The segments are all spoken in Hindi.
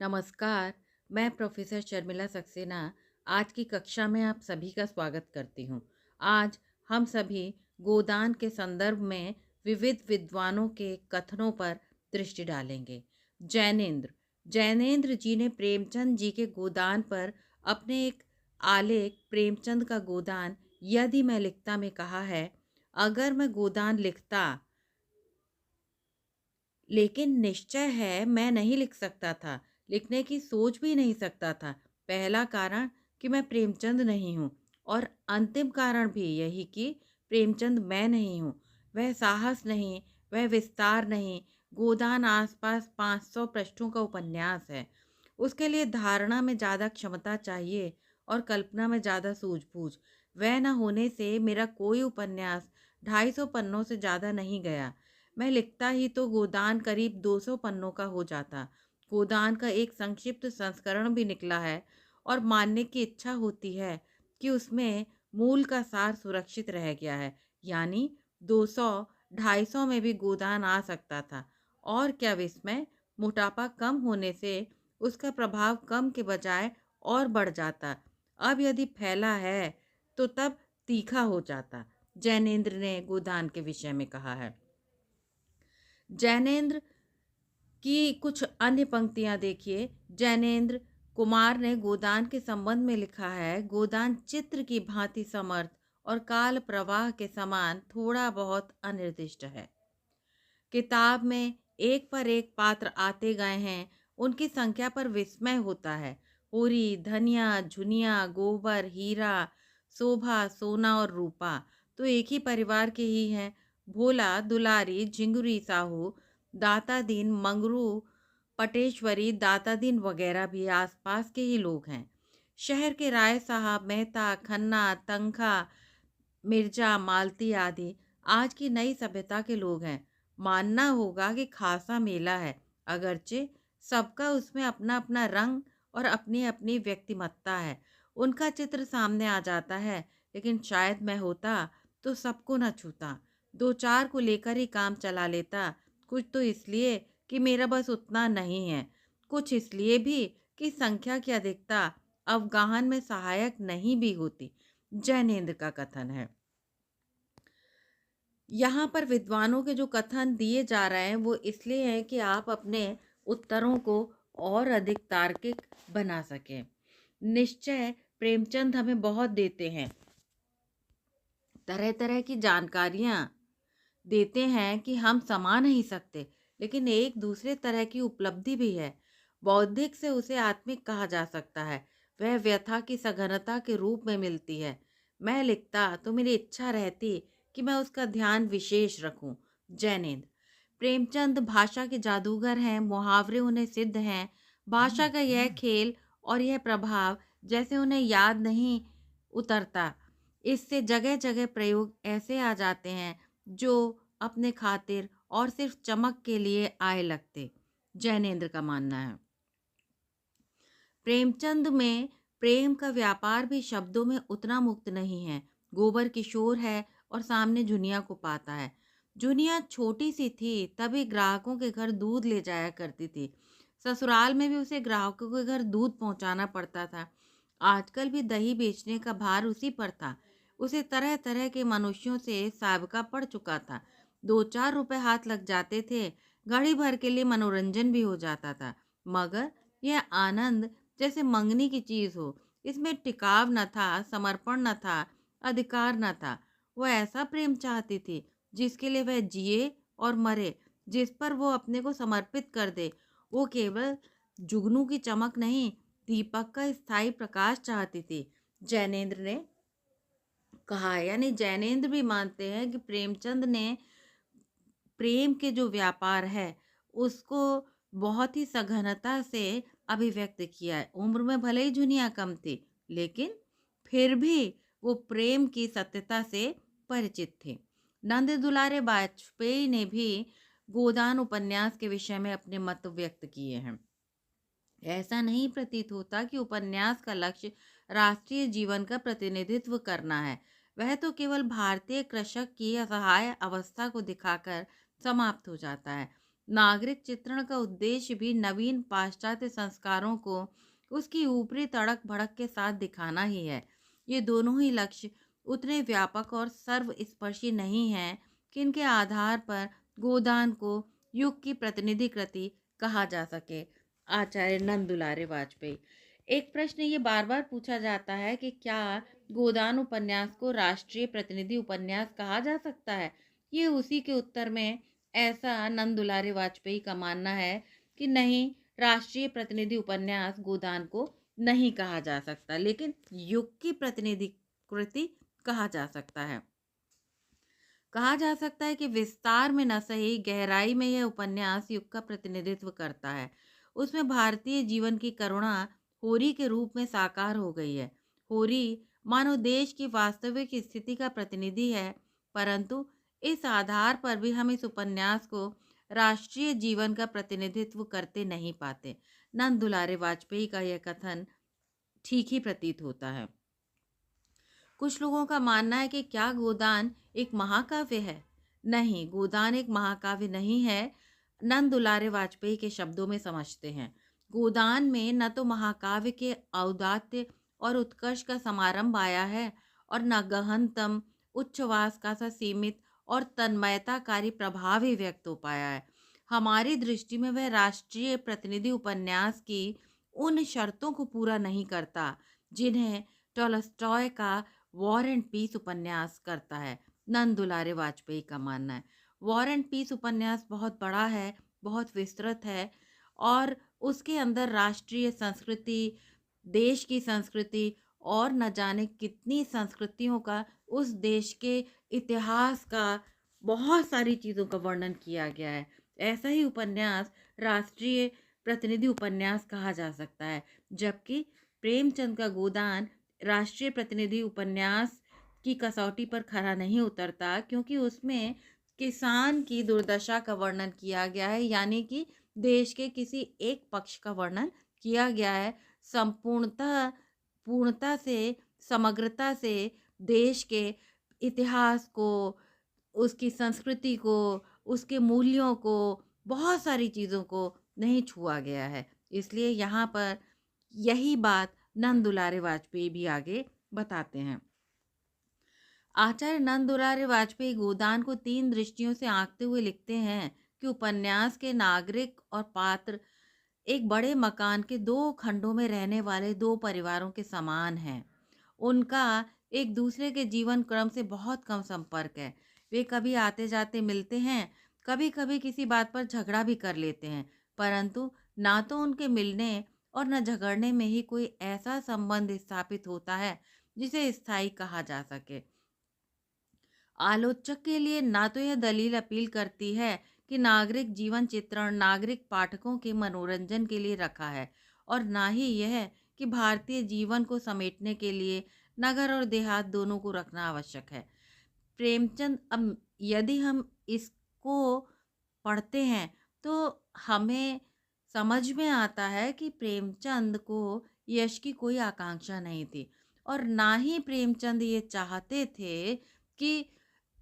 नमस्कार। मैं प्रोफेसर शर्मिला सक्सेना आज की कक्षा में आप सभी का स्वागत करती हूँ। आज हम सभी गोदान के संदर्भ में विविध विद्वानों के कथनों पर दृष्टि डालेंगे। जैनेन्द्र जैनेन्द्र जी ने प्रेमचंद जी के गोदान पर अपने एक आलेख प्रेमचंद का गोदान यदि मैं लिखता में कहा है, अगर मैं गोदान लिखता लेकिन निश्चय है मैं नहीं लिख सकता था, लिखने की सोच भी नहीं सकता था। पहला कारण कि मैं प्रेमचंद नहीं हूँ, और अंतिम कारण भी यही कि प्रेमचंद मैं नहीं हूँ। वह साहस नहीं, वह विस्तार नहीं। गोदान आसपास 500 पृष्ठों का उपन्यास है। उसके लिए धारणा में ज़्यादा क्षमता चाहिए और कल्पना में ज़्यादा सूझबूझ। वह न होने से मेरा कोई उपन्यास 250 पन्नों से ज़्यादा नहीं गया। मैं लिखता ही तो गोदान करीब 200 पन्नों का हो जाता। गोदान का एक संक्षिप्त संस्करण भी निकला है, और मानने की इच्छा होती है कि उसमें मूल का सार सुरक्षित रह गया है। यानी 200 250 में भी गोदान आ सकता था। और क्या विस्मय! मोटापा कम होने से उसका प्रभाव कम के बजाय और बढ़ जाता। अब यदि फैला है तो तब तीखा हो जाता। जैनेन्द्र ने गोदान के विषय में कहा है। जैनेन्द्र की कुछ अन्य पंक्तियां देखिए। जैनेन्द्र कुमार ने गोदान के संबंध में लिखा है, गोदान चित्र की भांति समर्थ और काल प्रवाह के समान थोड़ा बहुत अनिर्दिष्ट है। किताब में एक पर एक पात्र आते गए हैं, उनकी संख्या पर विस्मय होता है। पूरी, धनिया, झुनिया, गोबर, हीरा, शोभा, सोना और रूपा तो एक ही परिवार के ही हैं। भोला, दुलारी, झिंगुरी साहू, दाता दीन, मंगरू, पटेश्वरी, दाता दीन वगैरह भी आसपास के ही लोग हैं। शहर के राय साहब, मेहता, खन्ना, तंखा, मिर्जा, मालती आदि आज की नई सभ्यता के लोग हैं। मानना होगा कि खासा मेला है, अगरचे सबका उसमें अपना अपना रंग और अपनी अपनी व्यक्तिमत्ता है। उनका चित्र सामने आ जाता है, लेकिन शायद मैं होता तो सबको न छूता, दो चार को लेकर ही काम चला लेता। कुछ तो इसलिए कि मेरा बस उतना नहीं है, कुछ इसलिए भी कि संख्या की अधिकता अवगाहन में सहायक नहीं भी होती। जैनेन्द्र का कथन है। यहाँ पर विद्वानों के जो कथन दिए जा रहे हैं वो इसलिए हैं कि आप अपने उत्तरों को और अधिक तार्किक बना सकें। निश्चय प्रेमचंद हमें बहुत देते हैं, तरह तरह की जानकारियाँ देते हैं कि हम समा नहीं सकते, लेकिन एक दूसरे तरह की उपलब्धि भी है। बौद्धिक से उसे आत्मिक कहा जा सकता है। वह व्यथा की सघनता के रूप में मिलती है। मैं लिखता तो मेरी इच्छा रहती कि मैं उसका ध्यान विशेष रखूं। जैनेन्द्र प्रेमचंद भाषा के जादूगर हैं, मुहावरे उन्हें सिद्ध हैं। भाषा का यह खेल और यह प्रभाव जैसे उन्हें याद नहीं उतरता। इससे जगह जगह प्रयोग ऐसे आ जाते हैं जो अपने खातिर और सिर्फ चमक के लिए आए लगते। जैनेन्द्र का मानना है, प्रेमचंद में प्रेम का व्यापार भी शब्दों में उतना मुक्त नहीं है। गोबर किशोर है और सामने जुनिया को पाता है। जुनिया छोटी सी थी, तभी ग्राहकों के घर दूध ले जाया करती थी। ससुराल में भी उसे ग्राहकों के घर दूध पहुंचाना पड़ता था। आजकल भी दही बेचने का भार उसी पर था। उसे तरह तरह के मनुष्यों से साबका पड़ चुका था। 2-4 रुपए हाथ लग जाते थे, घड़ी भर के लिए मनोरंजन भी हो जाता था। मगर यह आनंद जैसे मंगनी की चीज हो। इसमें टिकाव न था, समर्पण न था, अधिकार न था। वह ऐसा प्रेम चाहती थी जिसके लिए वह जिए और मरे, जिस पर वो अपने को समर्पित कर दे। वो केवल जुगनू की चमक नहीं, दीपक का स्थायी प्रकाश चाहती थी। जैनेन्द्र ने कहा है, यानी जैनेन्द्र भी मानते हैं कि प्रेमचंद ने प्रेम के जो व्यापार है उसको बहुत ही सघनता से अभिव्यक्त किया है। उम्र में भले ही जुनिया कम थी, लेकिन फिर भी वो प्रेम की सत्यता से परिचित थे। नंद दुलारे वाजपेयी ने भी गोदान उपन्यास के विषय में अपने मत व्यक्त किए हैं। ऐसा नहीं प्रतीत होता कि उपन्यास का लक्ष्य राष्ट्रीय जीवन का प्रतिनिधित्व करना है। वह तो केवल भारतीय कृषक की असहाय अवस्था को दिखाकर समाप्त हो जाता है। नागरिक चित्रण का उद्देश्य भी नवीन पाश्चात्य संस्कारों को उसकी ऊपरी तड़क भड़क के साथ दिखाना ही है। ये दोनों ही लक्ष्य उतने व्यापक और सर्वस्पर्शी नहीं हैं कि इनके आधार पर गोदान को युग की प्रतिनिधि कृति कहा जा सके। आचार्य नंद दुलारे वाजपेयी। एक प्रश्न ये बार बार पूछा जाता है कि क्या गोदान उपन्यास को राष्ट्रीय प्रतिनिधि उपन्यास कहा जा सकता है। ये उसी के उत्तर में ऐसा नंद दुलारे वाजपेयी का मानना है कि नहीं, राष्ट्रीय प्रतिनिधि उपन्यास गोदान को नहीं कहा जा सकता, लेकिन युग की प्रतिनिधि कृति कहा जा सकता है। कहा जा सकता है कि विस्तार में न सही, गहराई में यह उपन्यास युग का प्रतिनिधित्व करता है। उसमें भारतीय जीवन की करुणा होरी के रूप में साकार हो गई है। होरी मानव देश की वास्तविक स्थिति का प्रतिनिधि है, परंतु इस आधार पर भी हम इस उपन्यास को राष्ट्रीय जीवन का प्रतिनिधित्व करते नहीं पाते। नंद दुलारे वाजपेयी का यह कथन ठीक ही प्रतीत होता है। कुछ लोगों का मानना है कि क्या गोदान एक महाकाव्य है? नहीं, गोदान एक महाकाव्य नहीं है। नंद दुलारे वाजपेयी के शब्दों में समझते हैं। गोदान में न तो महाकाव्य के औदात्य और उत्कर्ष का समारंभ आया है और न गहनतम उच्छ्वास का सा सीमित और तन्मयताकारी प्रभाव ही व्यक्त हो पाया है। हमारी दृष्टि में वह राष्ट्रीय प्रतिनिधि उपन्यास की उन शर्तों को पूरा नहीं करता जिन्हें टॉलस्टॉय का वॉर एंड पीस उपन्यास करता है। नंद दुलारे वाजपेयी का मानना है वॉर एंड पीस उपन्यास बहुत बड़ा है, बहुत विस्तृत है और उसके अंदर राष्ट्रीय संस्कृति, देश की संस्कृति और न जाने कितनी संस्कृतियों का, उस देश के इतिहास का, बहुत सारी चीज़ों का वर्णन किया गया है। ऐसा ही उपन्यास राष्ट्रीय प्रतिनिधि उपन्यास कहा जा सकता है, जबकि प्रेमचंद का गोदान राष्ट्रीय प्रतिनिधि उपन्यास की कसौटी पर खरा नहीं उतरता, क्योंकि उसमें किसान की दुर्दशा का वर्णन किया गया है, यानी कि देश के किसी एक पक्ष का वर्णन किया गया है। संपूर्णता पूर्णता से, समग्रता से देश के इतिहास को, उसकी संस्कृति को, उसके मूल्यों को, बहुत सारी चीज़ों को नहीं छुआ गया है। इसलिए यहाँ पर यही बात नंद दुलारे वाजपेयी भी आगे बताते हैं। आचार्य नंद दुलारे वाजपेयी गोदान को 3 दृष्टियों से आंकते हुए लिखते हैं कि उपन्यास के नागरिक और पात्र एक बड़े मकान के 2 खंडों में रहने वाले 2 परिवारों के समान हैं। उनका एक दूसरे के जीवन क्रम से बहुत कम संपर्क है। वे कभी आते जाते मिलते हैं, कभी कभी किसी बात पर झगड़ा भी कर लेते हैं, परंतु ना तो उनके मिलने और न झगड़ने में ही कोई ऐसा संबंध स्थापित होता है जिसे स्थायी कहा जा सके। आलोचक के लिए ना तो यह दलील अपील करती है कि नागरिक जीवन चित्रण नागरिक पाठकों के मनोरंजन के लिए रखा है, और ना ही यह कि भारतीय जीवन को समेटने के लिए नगर और देहात दोनों को रखना आवश्यक है। प्रेमचंद, अब यदि हम इसको पढ़ते हैं तो हमें समझ में आता है कि प्रेमचंद को यश की कोई आकांक्षा नहीं थी, और ना ही प्रेमचंद ये चाहते थे कि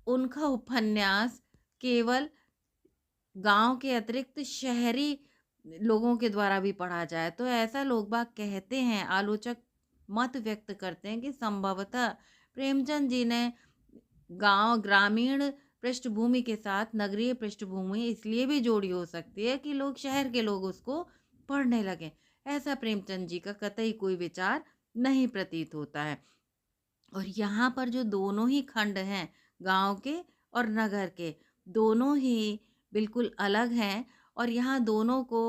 उनका उपन्यास केवल गांव के अतिरिक्त शहरी लोगों के द्वारा भी पढ़ा जाए। तो ऐसा लोग बाग कहते हैं, आलोचक मत व्यक्त करते हैं कि संभवतः प्रेमचंद जी ने ग्रामीण पृष्ठभूमि के साथ नगरीय पृष्ठभूमि इसलिए भी जोड़ी हो सकती है कि लोग, शहर के लोग उसको पढ़ने लगे। ऐसा प्रेमचंद जी का कतई कोई विचार नहीं प्रतीत होता है। और यहाँ पर जो दोनों ही खंड हैं, गांव के और नगर के, दोनों ही बिल्कुल अलग हैं, और यहाँ दोनों को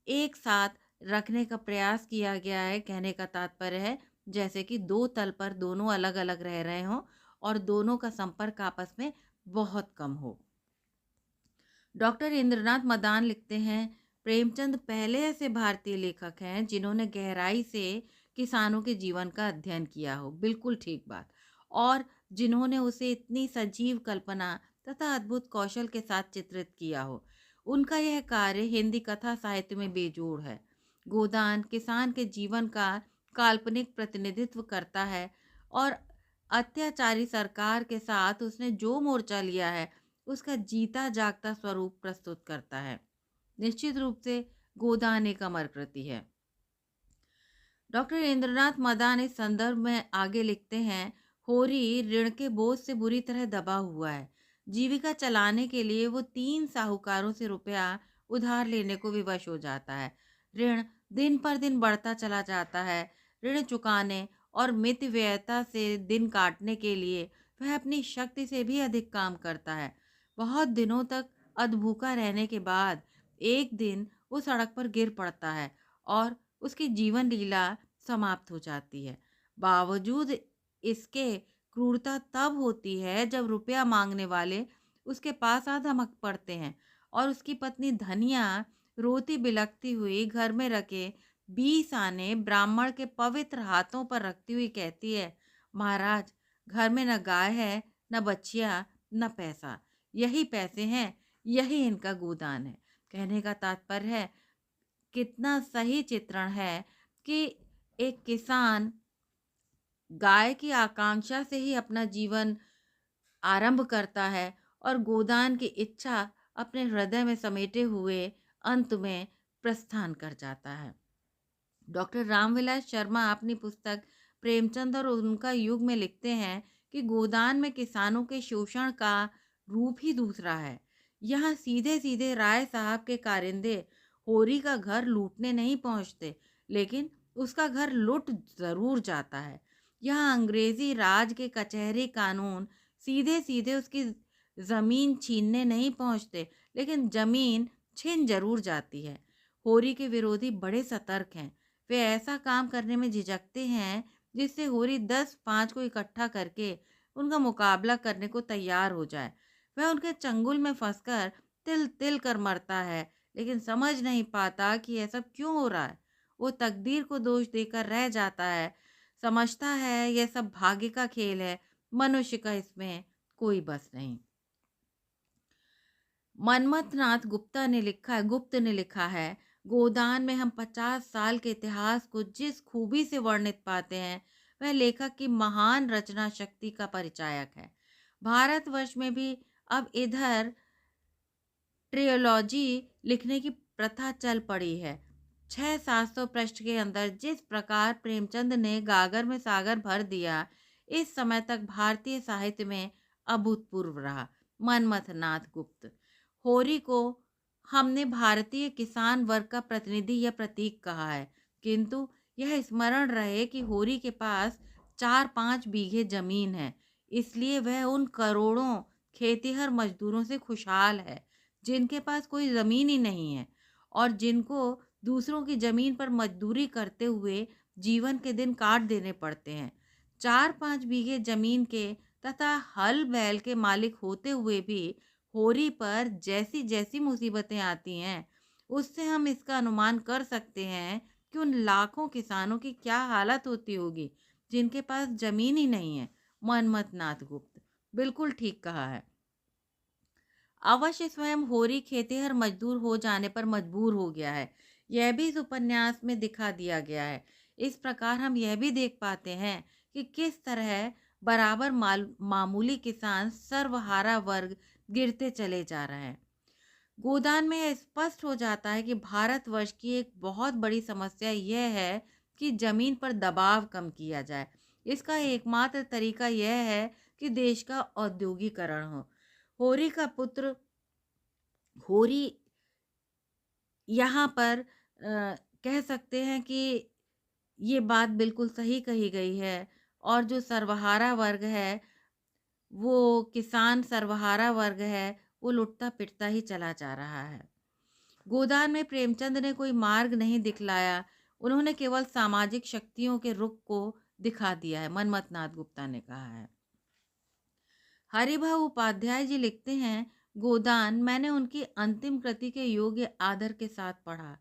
एक साथ रखने का प्रयास किया गया है। कहने का तात्पर्य है जैसे कि 2 तल पर दोनों अलग अलग रह रहे हों और दोनों का संपर्क आपस में बहुत कम हो। डॉक्टर इंद्रनाथ मदान लिखते हैं, प्रेमचंद पहले ऐसे भारतीय लेखक हैं जिन्होंने गहराई से किसानों के जीवन का अध्ययन किया हो। बिल्कुल ठीक बात। और जिन्होंने उसे इतनी सजीव कल्पना तथा अद्भुत कौशल के साथ चित्रित किया हो। उनका यह कार्य हिंदी कथा साहित्य में बेजोड़ है। गोदान किसान के जीवन का काल्पनिक प्रतिनिधित्व करता है और अत्याचारी सरकार के साथ उसने जो मोर्चा लिया है उसका जीता जागता स्वरूप प्रस्तुत करता है। निश्चित रूप से गोदान एक अमर कृति है। डॉक्टर इंद्रनाथ मदान इस संदर्भ में आगे लिखते हैं, होरी ऋण के बोझ से बुरी तरह दबा हुआ है। जीविका चलाने के लिए वो 3 साहूकारों से रुपया उधार लेने को विवश हो जाता है। ऋण दिन पर दिन बढ़ता चला जाता है। ऋण चुकाने और मितव्ययता से दिन काटने के लिए वह अपनी शक्ति से भी अधिक काम करता है। बहुत दिनों तक अधभूखा रहने के बाद एक दिन वो सड़क पर गिर पड़ता है और उसकी जीवन लीला समाप्त हो जाती है। बावजूद इसके क्रूरता तब होती है जब रुपया मांगने वाले उसके पास आ धमक पड़ते हैं और उसकी पत्नी धनिया रोती बिलखती हुई घर में रखे 20 आने ब्राह्मण के पवित्र हाथों पर रखती हुई कहती है, महाराज, घर में न गाय है, न बच्चियां, न पैसा। यही पैसे हैं, यही इनका गोदान है। कहने का तात्पर्य है, कितना सही चित्रण है कि एक किसान गाय की आकांक्षा से ही अपना जीवन आरंभ करता है और गोदान की इच्छा अपने हृदय में समेटे हुए अंत में प्रस्थान कर जाता है। डॉक्टर रामविलास शर्मा अपनी पुस्तक प्रेमचंद और उनका युग में लिखते हैं कि गोदान में किसानों के शोषण का रूप ही दूसरा है। यहाँ सीधे सीधे राय साहब के कारिंदे होरी का घर लूटने नहीं पहुंचते, लेकिन उसका घर लुट जरूर जाता है। यहाँ अंग्रेजी राज के कचहरी कानून सीधे सीधे उसकी जमीन छीनने नहीं पहुंचते, लेकिन जमीन छिन जरूर जाती है। होरी के विरोधी बड़े सतर्क हैं। वे ऐसा काम करने में झिझकते हैं जिससे होरी 10-5 को इकट्ठा करके उनका मुकाबला करने को तैयार हो जाए। वह उनके चंगुल में फंसकर तिल तिल कर मरता है, लेकिन समझ नहीं पाता कि यह सब क्यों हो रहा है। वो तकदीर को दोष देकर रह जाता है, समझता है यह सब भाग्य का खेल है, मनुष्य का इसमें कोई बस नहीं। मनमथनाथ गुप्त ने लिखा है, गोदान में हम 50 साल के इतिहास को जिस खूबी से वर्णित पाते हैं, वह लेखक की महान रचना शक्ति का परिचायक है। भारतवर्ष में भी अब इधर ट्रियोलॉजी लिखने की प्रथा चल पड़ी है। 600-700 पृष्ठ के अंदर जिस प्रकार प्रेमचंद ने गागर में सागर भर दिया, इस समय तक भारतीय साहित्य में अभूतपूर्व रहा। मनमथनाथ गुप्त। होरी को हमने भारतीय किसान वर्ग का प्रतिनिधि या प्रतीक कहा है, किंतु यह स्मरण रहे कि होरी के पास 4-5 बीघे जमीन है, इसलिए वह उन करोड़ों खेतीहर मजदूरों से खुशहाल है जिनके पास कोई जमीन ही नहीं है और जिनको दूसरों की जमीन पर मजदूरी करते हुए जीवन के दिन काट देने पड़ते हैं। 4-5 बीघे जमीन के तथा हल बैल के मालिक होते हुए भी होरी पर जैसी जैसी मुसीबतें आती हैं, उससे हम इसका अनुमान कर सकते हैं कि उन लाखों किसानों की क्या हालत होती होगी जिनके पास जमीन ही नहीं है। मनमथनाथ गुप्त बिल्कुल ठीक कहा है। अवश्य स्वयं होरी खेतिहर मजदूर हो जाने पर मजबूर हो गया है, यह भी इस उपन्यास में दिखा दिया गया है। इस प्रकार हम यह भी देख पाते हैं कि किस तरह बराबर मामूली किसान सर्वहारा वर्ग गिरते चले जा रहे हैं। गोदान में यह स्पष्ट हो जाता है कि भारतवर्ष की एक बहुत बड़ी समस्या यह है कि जमीन पर दबाव कम किया जाए। इसका एकमात्र तरीका यह है कि देश का औद्योगिकरण हो। होरी का पुत्र होरी यहाँ पर कह सकते हैं कि ये बात बिल्कुल सही कही गई है और जो सर्वहारा वर्ग है, वो किसान सर्वहारा वर्ग है, वो लुटता पिटता ही चला जा रहा है। गोदान में प्रेमचंद ने कोई मार्ग नहीं दिखलाया, उन्होंने केवल सामाजिक शक्तियों के रुख को दिखा दिया है, मनमथनाथ गुप्ता ने कहा है। हरिभाऊ उपाध्याय जी लिखते हैं, गोदान मैंने उनकी अंतिम कृति के योग्य आदर के साथ पढ़ा।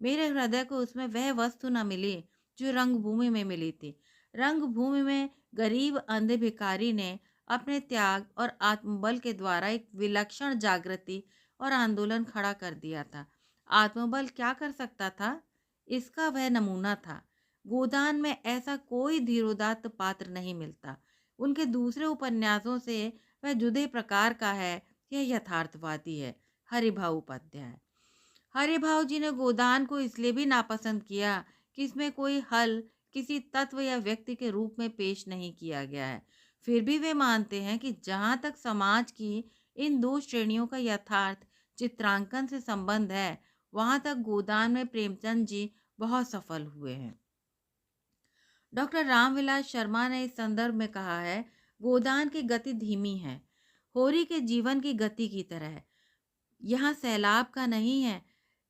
मेरे हृदय को उसमें वह वस्तु न मिली जो रंगभूमि में मिली थी। रंगभूमि में गरीब अंधे भिखारी ने अपने त्याग और आत्मबल के द्वारा एक विलक्षण जागृति और आंदोलन खड़ा कर दिया था। आत्मबल क्या कर सकता था, इसका वह नमूना था। गोदान में ऐसा कोई धीरोदात्त पात्र नहीं मिलता। उनके दूसरे उपन्यासों से वह जुदे प्रकार का है, यह यथार्थवादी है। हरिभाऊ उपाध्याय। हरे भाऊ जी ने गोदान को इसलिए भी नापसंद किया कि इसमें कोई हल किसी तत्व या व्यक्ति के रूप में पेश नहीं किया गया है। फिर भी वे मानते हैं कि जहाँ तक समाज की इन दो श्रेणियों का यथार्थ चित्रांकन से संबंध है, वहाँ तक गोदान में प्रेमचंद जी बहुत सफल हुए हैं। डॉक्टर रामविलास शर्मा ने इस संदर्भ में कहा है, गोदान की गति धीमी है, होरी के जीवन की गति की तरह है। यहाँ सैलाब का नहीं है,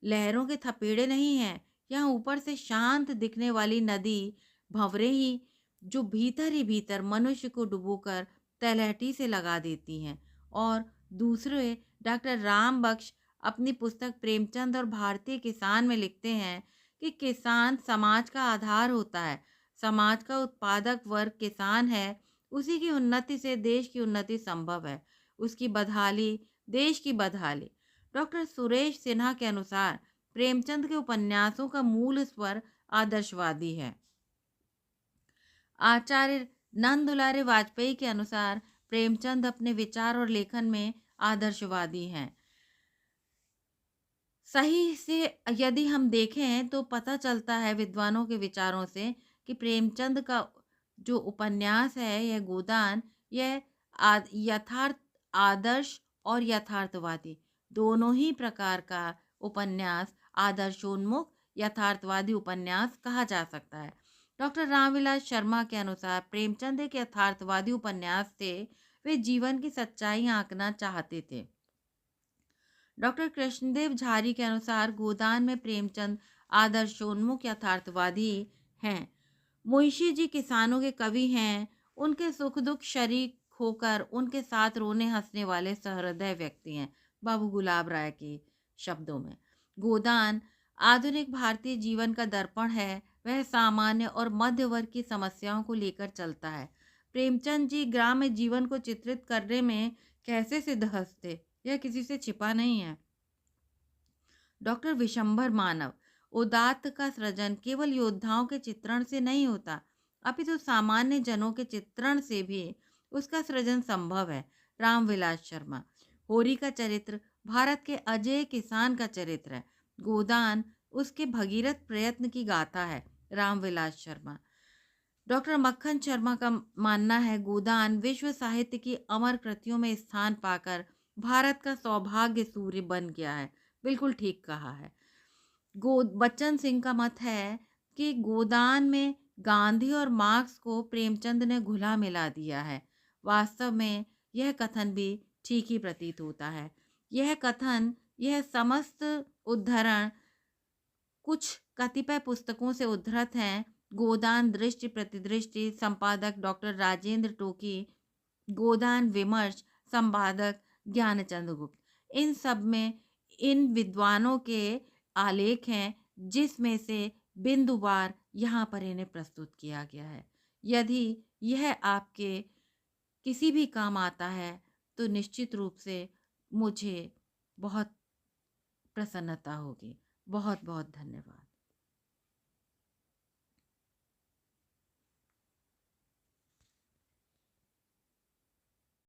लहरों के थपेड़े नहीं हैं, यहाँ ऊपर से शांत दिखने वाली नदी भंवरे ही जो भीतर ही भीतर मनुष्य को डुबोकर तलहटी से लगा देती हैं। और दूसरे डॉक्टर राम बख्श अपनी पुस्तक प्रेमचंद और भारतीय किसान में लिखते हैं कि किसान समाज का आधार होता है, समाज का उत्पादक वर्ग किसान है, उसी की उन्नति से देश की उन्नति संभव है, उसकी बदहाली देश की बदहाली। डॉक्टर सुरेश सिन्हा के अनुसार प्रेमचंद के उपन्यासों का मूल स्वर आदर्शवादी है। आचार्य नंदुलारे वाजपेयी के अनुसार प्रेमचंद अपने विचार और लेखन में आदर्शवादी हैं। सही से यदि हम देखें तो पता चलता है विद्वानों के विचारों से कि प्रेमचंद का जो उपन्यास है यह गोदान, यह यथार्थ आदर्श और यथार्थवादी दोनों ही प्रकार का उपन्यास आदर्शोन्मुख यथार्थवादी उपन्यास कहा जा सकता है। डॉक्टर रामविलास शर्मा के अनुसार प्रेमचंद एक यथार्थवादी उपन्यास थे, वे जीवन की सच्चाई आंकना चाहते थे। डॉक्टर कृष्णदेव झारी के अनुसार गोदान में प्रेमचंद आदर्शोन्मुख यथार्थवादी हैं। मुंशी जी किसानों के कवि हैं, उनके सुख दुख शरीक होकर उनके साथ रोने हंसने वाले सहृदय व्यक्ति हैं। बाबू गुलाब राय के शब्दों में गोदान आधुनिक भारतीय जीवन का दर्पण है, वह सामान्य और मध्य वर्ग की समस्याओं को लेकर चलता है। प्रेमचंद जी ग्राम्य जीवन को चित्रित करने में कैसे सिद्धहस्त थे, यह किसी से छिपा नहीं है। डॉक्टर विशंभर मानव उदात्त का सृजन केवल योद्धाओं के चित्रण से नहीं होता, अपितु सामान्य जनों के चित्रण से भी उसका सृजन संभव है। रामविलास शर्मा होरी का चरित्र भारत के अजय किसान का चरित्र है। गोदान उसके भगीरथ प्रयत्न की गाथा है। रामविलास शर्मा डॉक्टर मक्खन शर्मा का मानना है गोदान विश्व साहित्य की अमर कृतियों में स्थान पाकर भारत का सौभाग्य सूर्य बन गया है। बिल्कुल ठीक कहा है। बच्चन सिंह का मत है कि गोदान में गांधी और मार्क्स को प्रेमचंद ने घुला मिला दिया है। वास्तव में यह कथन भी ठीक ही प्रतीत होता है। यह समस्त उद्धरण कुछ कतिपय पुस्तकों से उद्धृत हैं। गोदान दृष्टि प्रतिदृष्टि संपादक डॉक्टर राजेंद्र टोकी, गोदान विमर्श संपादक ज्ञानचंद्र गुप्त, इन सब में इन विद्वानों के आलेख हैं, जिसमें से बिंदुवार यहाँ पर इन्हें प्रस्तुत किया गया है। यदि यह आपके किसी भी काम आता है तो निश्चित रूप से मुझे बहुत प्रसन्नता होगी। बहुत बहुत धन्यवाद।